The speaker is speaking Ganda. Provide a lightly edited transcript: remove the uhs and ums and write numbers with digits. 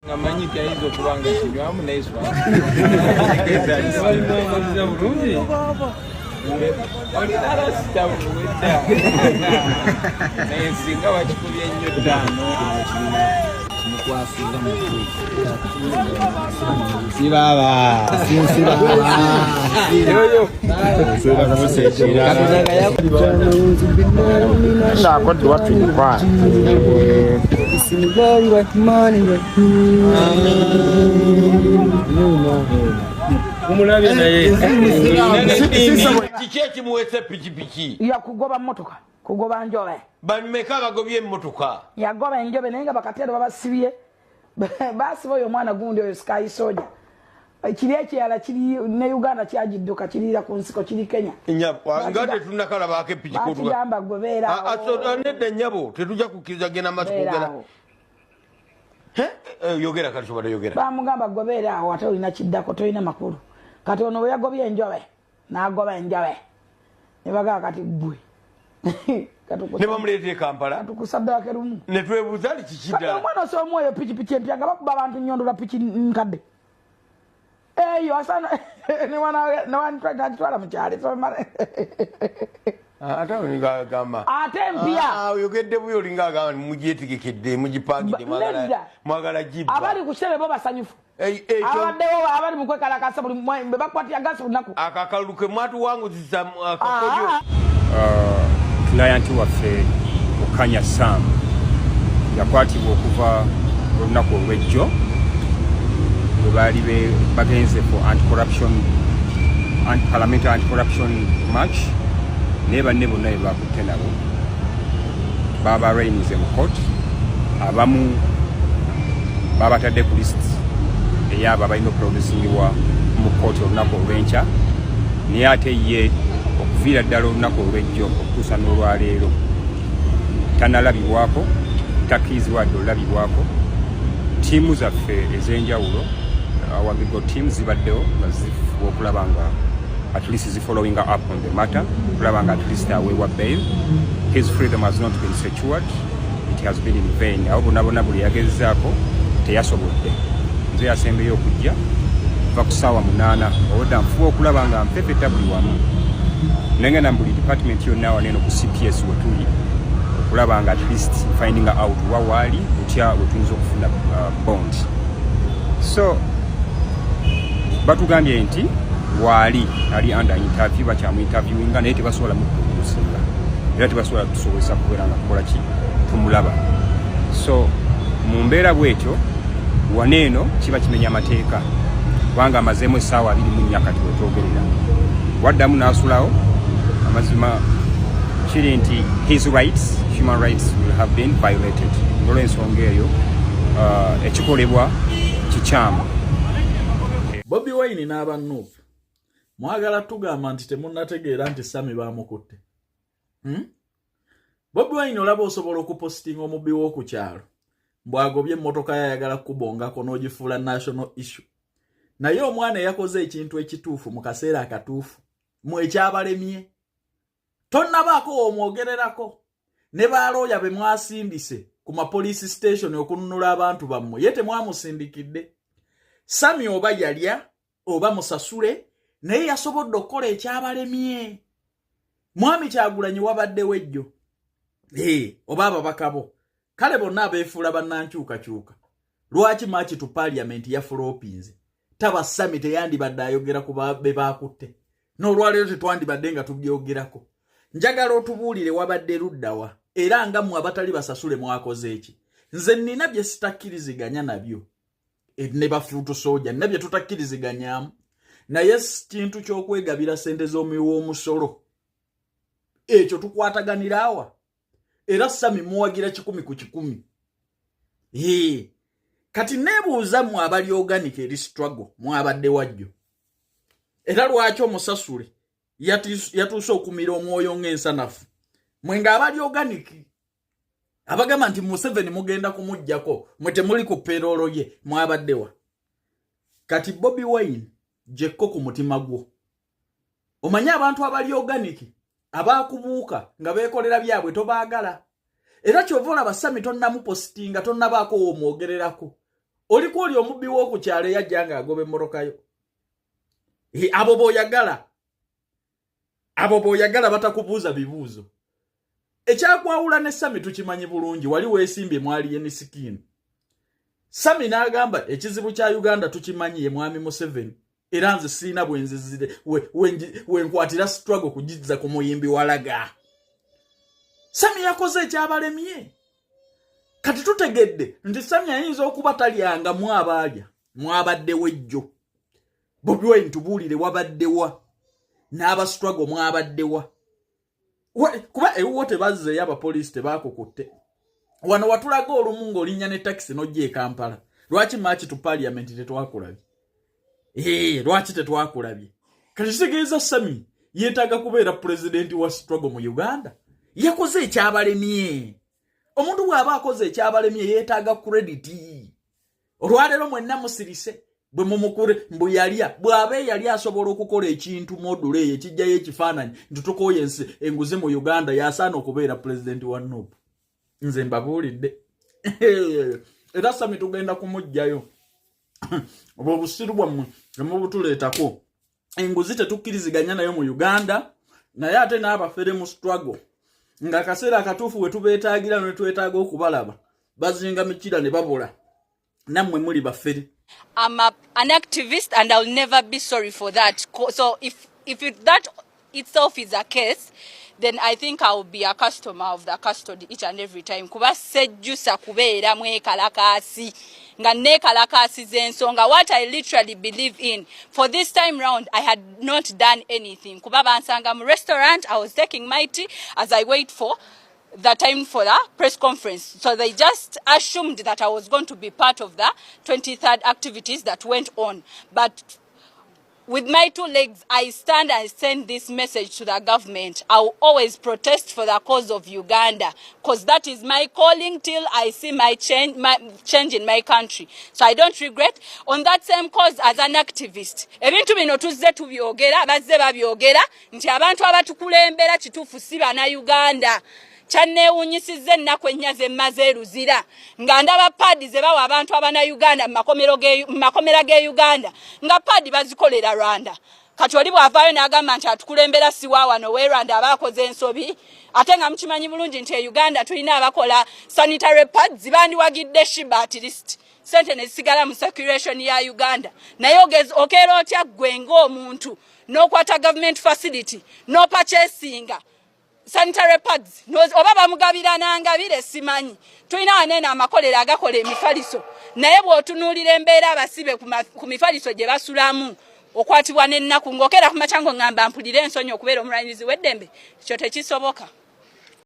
Ngamanyi kaizo kubanga kinywamu naiswa. Olidara sitabu weta. Nensinga wakikubye nnyo ttaano mukwasira mu sibaba yoyo sera kamusechira ndakodde watwikwa isingali watimani umulabye naye kiki muwese pikipiki ya kugoba motoka kugoba njobe bameka bagobye emotoka yagoba enjobe nenga bakatero babasibye basi boyo mwana gundi oyo Sky Soldier kiri ekyala kiri ne Uganda kyagidduka kirira ku nsiko kiri Kenya nyabo ngate tunakala bake pikipiki kutuga bamba gobera aso nedde nyabo tetuja kukiriza gena matukugera yogera kali sobada yogera bamugamba gobera aho ate olina kiddako toyina makulu kati ono we yagobye enjobe nagoba enjobe nebaga kati gwe ne bamulete Kampala tukusabda kerumu ne twebuza ali kikida mwana so moyo pikipiki empyanga bakuba abantu nyondula piki nkadde eyo asana ne wana twala mukyali so mara ata uninga gamba ate mpya yogedde buyo linga gamba mujietegekedde mujipangide mwagala jiba abali kushebe bo basanyufu abaddewo abali mukwekala kasa buli mbe bakwatya gasi lunaku akakaluke mwatu wangu zisa akakojo client waffe Okanya Sam yakwatibwa okuva olunaku olw'ejjo bwe baali bagenze for parliamentary anti-corruption march naye banne bonna bebakutte nabo baba arraignize mu court abamu babatadde ku list eyabo abalina okuproducingibwa mu court olunaku olw'enkya naye ate ye okuviira ddala olunaku olw'ejjo okutuusa n'olwaleero tanalabibwako takkirizibwa wadde olulabibwako ttiimu zaffe ez'enjawulo Wagigo teams zibaddewo nga zifuba okulaba nga at least following up on the matter okulaba nga at least aweebwa bail. His freedom has not been secured, it has been in vain. Awo bonna buli yagezaako teyasobodde. Nze yasembeyo okujja va ku ssaawa 8 owedda nfuba okulaba nga mpepeta buli wamu nengenda buli department yonna waneeno ku CPS wetuli okulaba nga at least finding out wawaali otya wetuyinza okufuna bond. So batugambye nti waali ali under interview bakyamu interviewinga naye tebasobola mukusinga era tebasobola tusobozesa kubeera nga kukola ki tumulaba. So mu mbeera bwetyo waneeno kiba kimenya amateeka kubanga amazeemu essaawa 24 kati wetwogerera waddamu n'asulawo amazima kiri nti his rights, human rights will have been violated. Olw'ensonga eyo ekikolebwa kikyamu. Bobi Wine n'abannuufu mwagala tugamba nti temunnategeera nti Sami baamukutte. Bobi Wine olaba osobola okupostinga omubbi w'oku kyalo bw'agobye emmotoka yayagala kubongako n'ogifuula national issue. Naye omwana yakoze ekintu ekituufu mu kaseera akatuufu mu ekyabalemye. Tonnabaako omwogererako ne balooya be mwasimbise ku mapolice station okununula abantu bammwe ye temwamusindikidde. Sami oba yalya oba musasule naye yasobodde okukola ekyabalemye. Mwami Kyagulanyi wabadde wejjo oba ababakabo kale bonna abeefuula bannankyukakyuka lwaki machi tu parliament ya flopinze taba Sami teyandibadde ayogera ku be baakutte n'olwaleero tetwandibadde nga tubyogerako. Njagala otubuulire wabadde luddawa era nga mmwe abatali basasule mwakoze eki. Nze nnina bye sitakkiriziganya nabyo ne bafuutu soja nabye tutakkiriziganyaamu naye kintu ky'okwegabira ssente z'omuwi w'omusolo ekyo tukwataganira awa era Sami muwagira 10 ku 10. Kati neebuuza mmwe abali organic eri struggle mwabadde wajjo era lwaki omusasule yatuuse okumira omwoyo ng'ensanafu mwe nga abali organic abagamba nti Museveni mugenda kumujjako mwe temuli ku payroll ye mwabaddewa. Kati Bobi Wine jekko ku mutima gwo omanya abantu abali organic abakubuuka nga beekolera byabwe tobaagala era kyova olaba Sami tonnamupostinga tonnabaako omwogererako Oliko oli omubbi w'oku kyalo yajja nga agoba emmorokayo. Abo b'oyagala batakubuuza bibuuzo. Ekyakwawula ne Sami tukimanyi bulungi, wali weesimbye mwali ye misikini. Sami n'agamba ekizibu kya Uganda tukimanyi ye mwami Museveni. Era nze sirina bwenzizire wenkwatira struggle kugizza ku muyimbi walaga. Sami yakoze ekyabalemye. Kati tutegedde nti Sami ayinza okuba talyanga mwabadde wejjo. Bobi Wine tubuulire wabaddewa. N'aba struggle mwabaddewa. Kuba ewuwo tebazzeeyo abapoliisi tebaakukutte. Wano watulaga olumu ng'olinnya ne taxi n'ojja e Kampala. Lwaki maaki tu parliament tetwakulabye? Lwaki tetwakulabye? Kati kitegeeza Sami yeetaaga kubeera pulezidenti wa struggle mu Uganda. Yakoze ekyabalemye. Omuntu bw'aba akoze ekyabalemye yeetaaga crediti. Olwaleero mwenna musirise bwe mumukure mbu yalya bw'aba yali asobola okukola ekintu module eyo ekijjayo ekifaananyi nti tukooye enguzi mu Uganda yasaana okubeera pulezidenti wa NUP. Nze mbabuulidde. Era Sami tugenda kumugjayo. Obwo obusiru bwammwe temubutuleetako. Enguzi tetukkiriziganya nayo mu Uganda, naye ate n'abafere mu struggle. Nga akaseera akatuufu we tubeetaagira ne twetaaga okubalaba. Bazinga mikira ne babula. Nammwe muli bafere. I'm an activist and I'll never be sorry for that. So if that itself is a case, then I think I will be a customer of the custody each and every time. Kuba sejjusa kubeera mwekalakaasi. Nga nekalakaasi z'ensonga. What I literally believe in. For this time round, I had not done anything. Kuba bansanga mu restaurant, I was taking my tea as I wait for the time for the press conference. So they just assumed that I was going to be part of the 23rd activities that went on. But with my two legs, I stand and send this message to the government. I will always protest for the cause of Uganda, because that is my calling till I see my change in my country. So I don't regret. On that same cause, as an activist, ebintu bino tuzze tubyogera, bazze babyogera, nti abantu abatukulembera kituufu si bana Uganda. Kyanneewunyisizza ennaku ennya ze mmaze eruzira nga ndaba paadi ze bawa abantu abana Uganda mu makomera ge Uganda nga paadi bazikolera Rwanda. Kati oli bw'avaayo n'agamba nti atukulembera siwa wano w'e Rwanda abaakoze ensobi, ate nga mukimanyi bulungi nti e Uganda tulina abakola sanitary pads bandiwagidde shiba at least sente ne zisigala mu circulation ya Uganda. Naye okeera otya ggwe ng'omuntu n'okwata government facility n'opurchasinga sanitary pads oba bamugabira nangabire simanyi. Tulina wanene amakolero agakola emifaliso, naye bw'otunuulira embeera abasibe ku mifaliso gye basulamu okwatibwa n'ennaku ng'okeera ku makya ng'oŋŋamba mpulire ensonyi okubeera omulwanirizi w'eddembe, ekyo tekisoboka.